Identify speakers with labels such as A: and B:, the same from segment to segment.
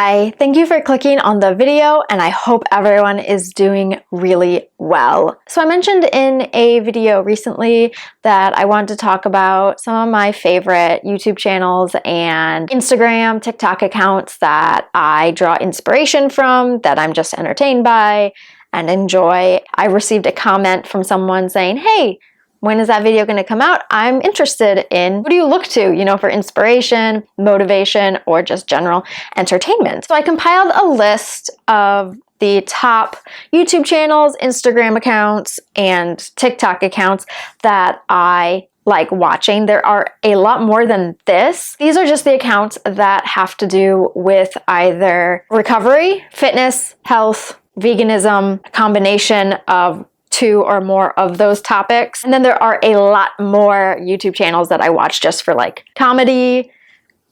A: Hi, thank you for clicking on the video, and I hope everyone is doing really well. So I mentioned in a video recently that I wanted to talk about some of my favorite YouTube channels and Instagram, TikTok accounts that I draw inspiration from, that I'm just entertained by and enjoy. I received a comment from someone saying, hey, when is that video going to come out? I'm interested in who do you look to, for inspiration, motivation, or just general entertainment. So I compiled a list of the top YouTube channels, Instagram accounts, and TikTok accounts that I like watching. There are a lot more than this. These are just the accounts that have to do with either recovery, fitness, health, veganism, a combination of two or more of those topics. And then there are a lot more YouTube channels that I watch just for like comedy,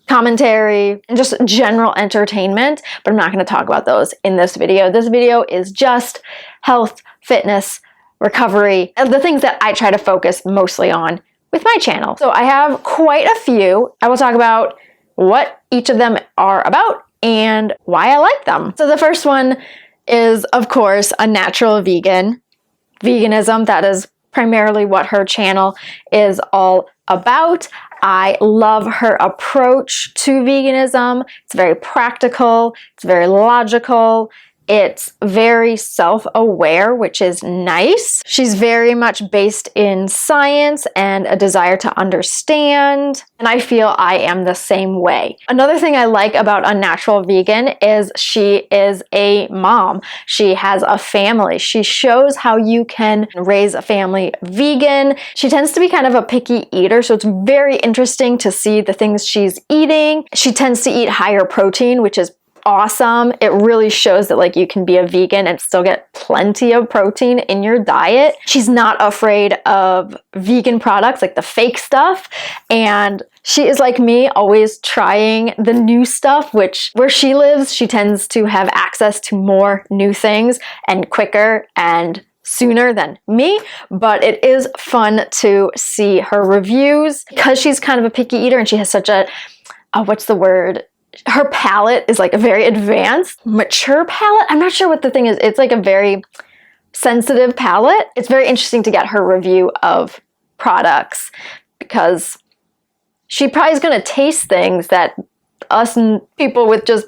A: commentary, and just general entertainment, but I'm not going to talk about those in this video. This video is just health, fitness, recovery, and the things that I try to focus mostly on with my channel. So I have quite a few. I will talk about what each of them are about and why I like them. So the first one is, of course, a natural vegan. Veganism, that is primarily what her channel is all about. I love her approach to veganism. It's very practical, it's very logical, it's very self-aware, which is nice. She's very much based in science and a desire to understand, and I feel I am the same way. Another thing I like about Unnatural Vegan is she is a mom. She has a family. She shows how you can raise a family vegan. She tends to be kind of a picky eater, so it's very interesting to see the things she's eating. She tends to eat higher protein, which is awesome. It really shows that like you can be a vegan and still get plenty of protein in your diet. She's not afraid of vegan products, like the fake stuff, and she is like me, always trying the new stuff, which where she lives, she tends to have access to more new things and quicker and sooner than me, but it is fun to see her reviews because she's kind of a picky eater and she has such a, what's the word? Her palate is like a very advanced, mature palate. I'm not sure what the thing is. It's like a very sensitive palate. It's very interesting to get her review of products because she probably is going to taste things that us and people with just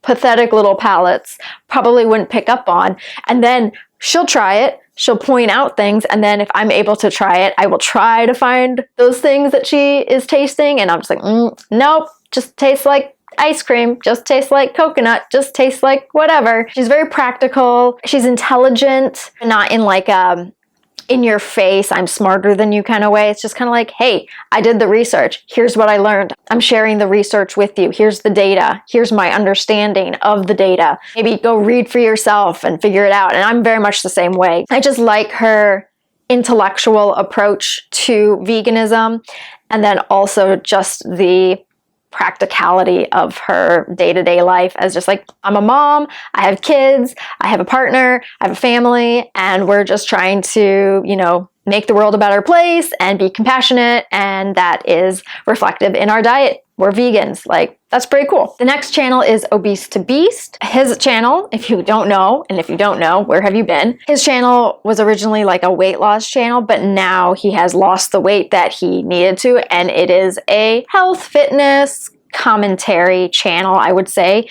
A: pathetic little palates probably wouldn't pick up on. And then she'll try it. She'll point out things. And then if I'm able to try it, I will try to find those things that she is tasting. And I'm just like, nope, just tastes like ice cream, just tastes like coconut, just tastes like whatever. She's very practical. She's intelligent, not in like in your face, I'm smarter than you kind of way. It's just kind of like, hey, I did the research. Here's what I learned. I'm sharing the research with you. Here's the data. Here's my understanding of the data. Maybe go read for yourself and figure it out. And I'm very much the same way. I just like her intellectual approach to veganism, and then also just the practicality of her day-to-day life as just like, I'm a mom, I have kids, I have a partner, I have a family, and we're just trying to, make the world a better place and be compassionate, and that is reflective in our diet. We're vegans. Like, that's pretty cool. The next channel is Obese To Beast. His channel, if you don't know, and if you don't know, where have you been? His channel was originally like a weight loss channel, but now he has lost the weight that he needed to, and it is a health, fitness, commentary channel, I would say,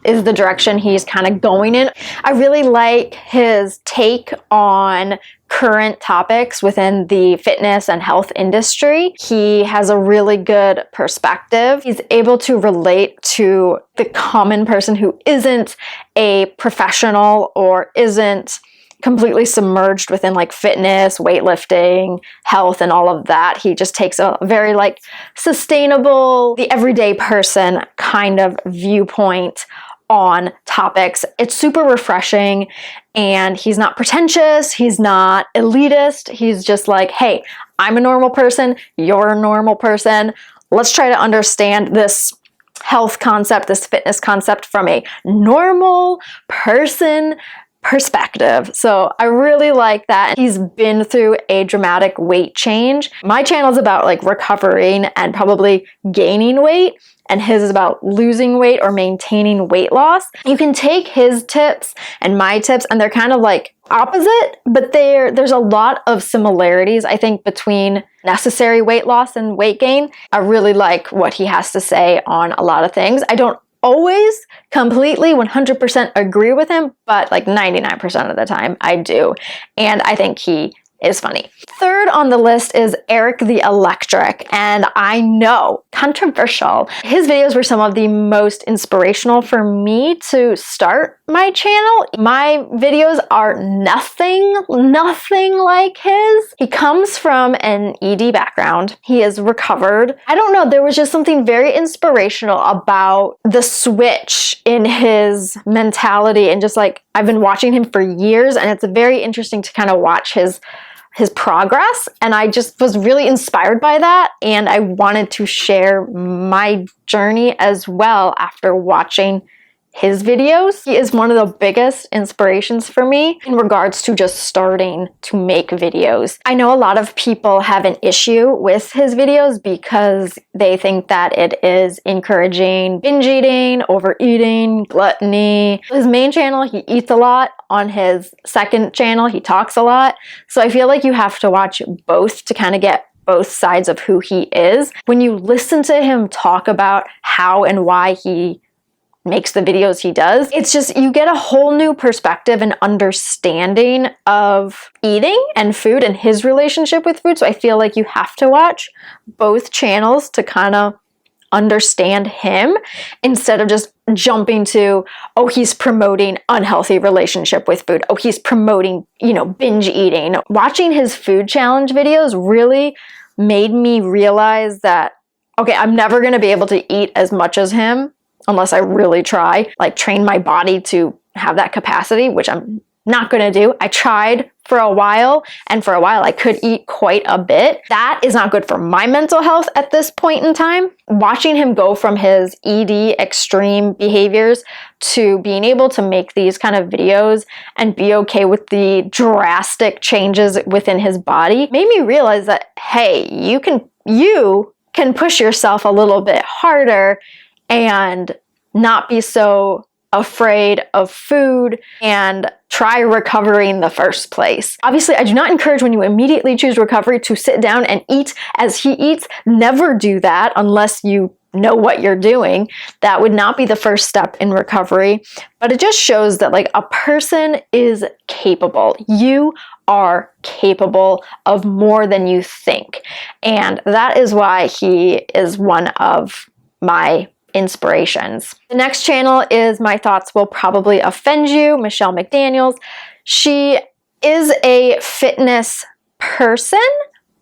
A: is the direction he's kind of going in. I really like his take on current topics within the fitness and health industry. He has a really good perspective. He's able to relate to the common person who isn't a professional or isn't completely submerged within like fitness, weightlifting, health, and all of that. He just takes a very like sustainable, the everyday person kind of viewpoint on topics. It's super refreshing, and he's not pretentious, he's not elitist, he's just like, hey, I'm a normal person, you're a normal person, let's try to understand this health concept, this fitness concept from a normal person perspective. So I really like that. He's been through a dramatic weight change. My channel is about like recovering and probably gaining weight, and his is about losing weight or maintaining weight loss. You can take his tips and my tips, and they're kind of like opposite, but there's a lot of similarities, I think, between necessary weight loss and weight gain. I really like what he has to say on a lot of things. I don't always completely 100% agree with him, but like 99% of the time I do. And I think he is funny. Third on the list is Eric the Electric, and I know, controversial. His videos were some of the most inspirational for me to start my channel. My videos are nothing like his. He comes from an ED background. He is recovered. I don't know, there was just something very inspirational about the switch in his mentality, and just like, I've been watching him for years, and it's very interesting to kind of watch his progress, and I just was really inspired by that, and I wanted to share my journey as well after watching his videos. He is one of the biggest inspirations for me in regards to just starting to make videos. I know a lot of people have an issue with his videos because they think that it is encouraging binge eating, overeating, gluttony. His main channel, he eats a lot. On his second channel, he talks a lot. So I feel like you have to watch both to kind of get both sides of who he is. When you listen to him talk about how and why he makes the videos he does, it's just, you get a whole new perspective and understanding of eating and food and his relationship with food. So I feel like you have to watch both channels to kind of understand him, instead of just jumping to, oh, he's promoting unhealthy relationship with food. Oh, he's promoting, binge eating. Watching his food challenge videos really made me realize that, okay, I'm never going to be able to eat as much as him unless I really try, like train my body to have that capacity, which I'm not going to do. I tried for a while, and for a while I could eat quite a bit. That is not good for my mental health at this point in time. Watching him go from his ED extreme behaviors to being able to make these kind of videos and be okay with the drastic changes within his body made me realize that, hey, you can push yourself a little bit harder and not be so afraid of food and try recovery in the first place. Obviously, I do not encourage when you immediately choose recovery to sit down and eat as he eats. Never do that unless you know what you're doing. That would not be the first step in recovery. But it just shows that like a person is capable. You are capable of more than you think. And that is why he is one of my inspirations. The next channel is My Thoughts Will Probably Offend You, Michelle McDaniels. She is a fitness person,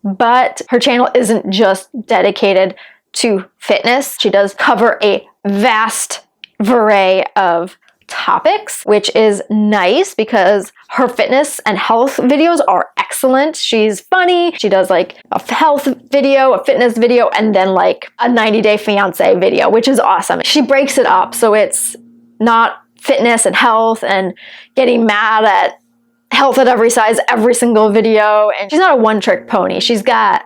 A: but her channel isn't just dedicated to fitness. She does cover a vast array of topics, which is nice because her fitness and health videos are excellent. She's funny. She does like a health video, a fitness video, and then like a 90-day fiance video, which is awesome. She breaks it up so it's not fitness and health and getting mad at health at every size every single video. And she's not a one-trick pony. She's got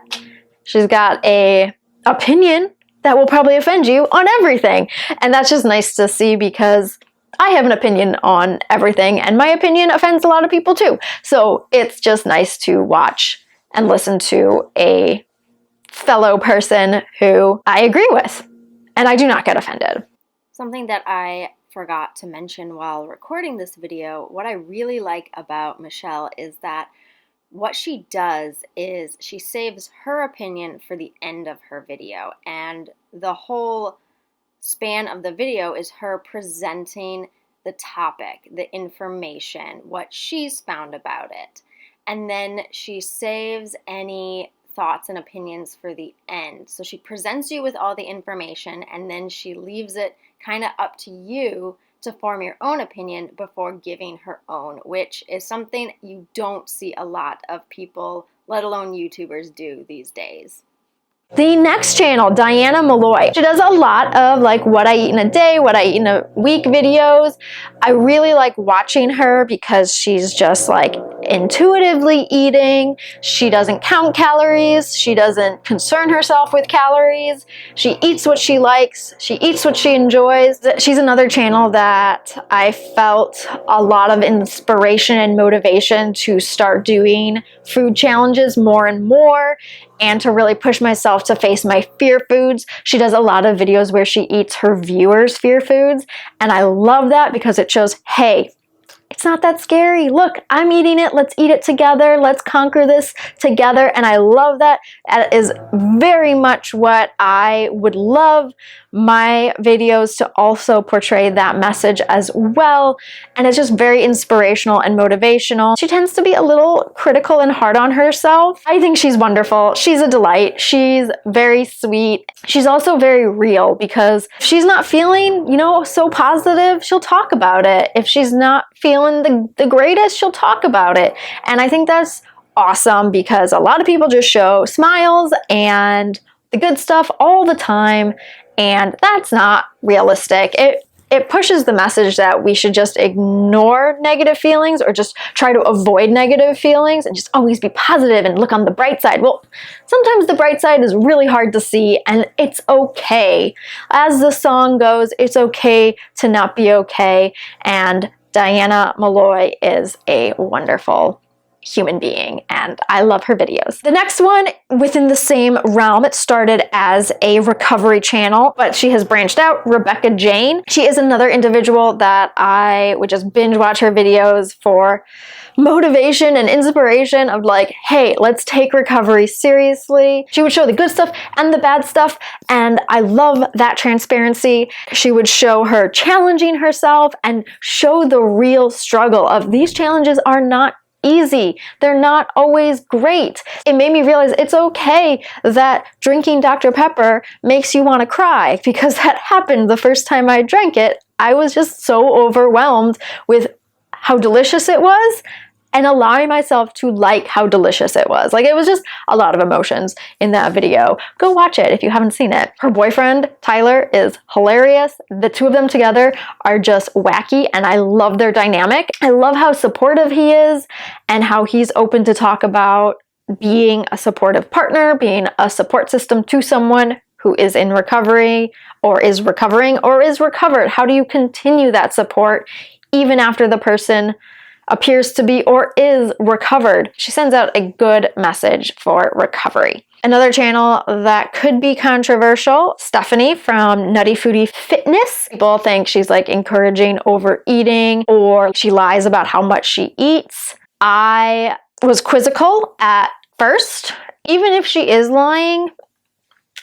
A: a opinion that will probably offend you on everything. And that's just nice to see because I have an opinion on everything, and my opinion offends a lot of people too. So it's just nice to watch and listen to a fellow person who I agree with, and I do not get offended.
B: Something that I forgot to mention while recording this video, what I really like about Michelle is that what she does is she saves her opinion for the end of her video, and the whole span of the video is her presenting the topic, the information, what she's found about it. And then she saves any thoughts and opinions for the end. So she presents you with all the information, and then she leaves it kind of up to you to form your own opinion before giving her own, which is something you don't see a lot of people, let alone YouTubers, do these days.
A: The next channel, Diana Malloy. She does a lot of like what I eat in a day, what I eat in a week videos. I really like watching her because she's just like intuitively eating. She doesn't count calories. She doesn't concern herself with calories. She eats what she likes. She eats what she enjoys. She's another channel that I felt a lot of inspiration and motivation to start doing food challenges more and more, and to really push myself to face my fear foods. She does a lot of videos where she eats her viewers' fear foods, and I love that because it shows, hey, it's not that scary. Look, I'm eating it. Let's eat it together. Let's conquer this together. And I love that. That is very much what I would love my videos to also portray, that message as well. And it's just very inspirational and motivational. She tends to be a little critical and hard on herself. I think she's wonderful. She's a delight. She's very sweet. She's also very real, because if she's not feeling, you know, so positive, she'll talk about it. If she's not feeling the greatest, she'll talk about it. And I think that's awesome, because a lot of people just show smiles and the good stuff all the time, and that's not realistic. It pushes the message that we should just ignore negative feelings, or just try to avoid negative feelings and just always be positive and look on the bright side. Well, sometimes the bright side is really hard to see, and it's okay. As the song goes, it's okay to not be okay, and Diana Malloy is a wonderful human being, and I love her videos. The next one within the same realm, it started as a recovery channel, but she has branched out, Rebecca Jane. She is another individual that I would just binge watch her videos for motivation and inspiration of like, hey, let's take recovery seriously. She would show the good stuff and the bad stuff, and I love that transparency. She would show her challenging herself and show the real struggle of these challenges are not easy. They're not always great. It made me realize it's okay that drinking Dr. Pepper makes you want to cry, because that happened the first time I drank it. I was just so overwhelmed with how delicious it was, and allowing myself to like how delicious it was. Like, it was just a lot of emotions in that video. Go watch it if you haven't seen it. Her boyfriend, Tyler, is hilarious. The two of them together are just wacky, and I love their dynamic. I love how supportive he is, and how he's open to talk about being a supportive partner, being a support system to someone who is in recovery, or is recovering, or is recovered. How do you continue that support even after the person appears to be or is recovered? She sends out a good message for recovery. Another channel that could be controversial, Stephanie from Nutty Foodie Fitness. People think she's like encouraging overeating, or she lies about how much she eats. I was quizzical at first. Even if she is lying,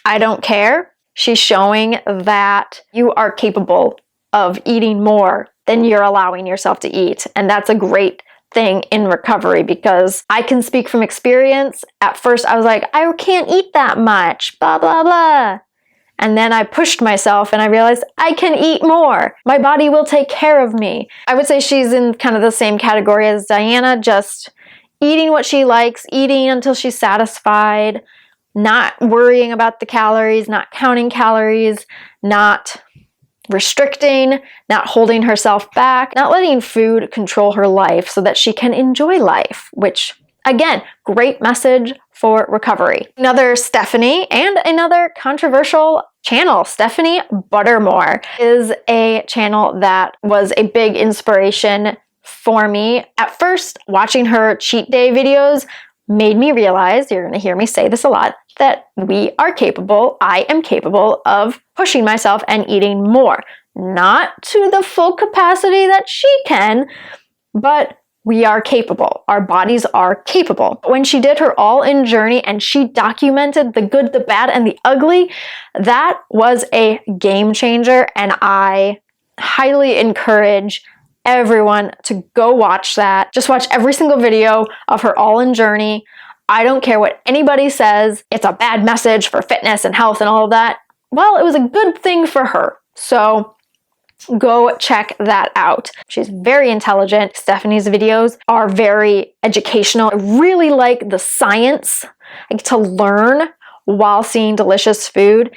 A: I don't care. She's showing that you are capable of eating more than you're allowing yourself to eat. And that's a great thing in recovery, because I can speak from experience. At first I was like, I can't eat that much, blah, blah, blah. And then I pushed myself and I realized I can eat more. My body will take care of me. I would say she's in kind of the same category as Diana, just eating what she likes, eating until she's satisfied, not worrying about the calories, not counting calories, not restricting, not holding herself back, not letting food control her life so that she can enjoy life, which, again, great message for recovery. Another Stephanie, and another controversial channel, Stephanie Buttermore, is a channel that was a big inspiration for me. At first, watching her cheat day videos made me realize, you're going to hear me say this a lot, that we are capable, I am capable of pushing myself and eating more. Not to the full capacity that she can, but we are capable. Our bodies are capable. When she did her all-in journey and she documented the good, the bad, and the ugly, that was a game changer, and I highly encourage everyone to go watch that. Just watch every single video of her all-in journey. I don't care what anybody says. It's a bad message for fitness and health and all of that. Well, it was a good thing for her. So go check that out. She's very intelligent. Stephanie's videos are very educational. I really like the science. I get to learn while seeing delicious food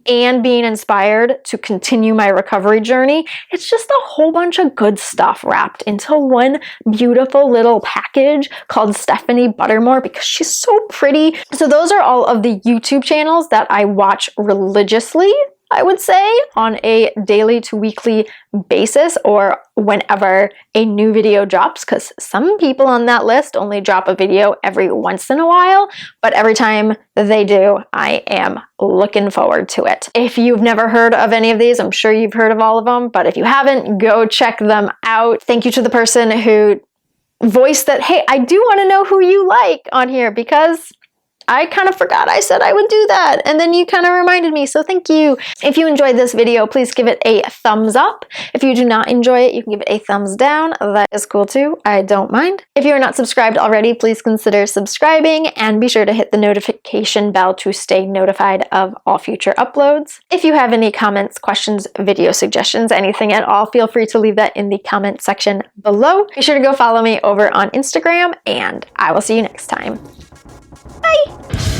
A: and being inspired to continue my recovery journey. It's just a whole bunch of good stuff wrapped into one beautiful little package called Stephanie Buttermore because she's so pretty. So those are all of the YouTube channels that I watch religiously, I would say, on a daily to weekly basis, or whenever a new video drops, because some people on that list only drop a video every once in a while, but every time they do, I am looking forward to it. If you've never heard of any of these, I'm sure you've heard of all of them, but if you haven't, go check them out. Thank you to the person who voiced that, hey, I do want to know who you like on here, because I kind of forgot I said I would do that, and then you kind of reminded me, so thank you. If you enjoyed this video, please give it a thumbs up. If you do not enjoy it, you can give it a thumbs down. That is cool too. I don't mind. If you are not subscribed already, please consider subscribing, and be sure to hit the notification bell to stay notified of all future uploads. If you have any comments, questions, video suggestions, anything at all, feel free to leave that in the comment section below. Be sure to go follow me over on Instagram, and I will see you next time. Bye!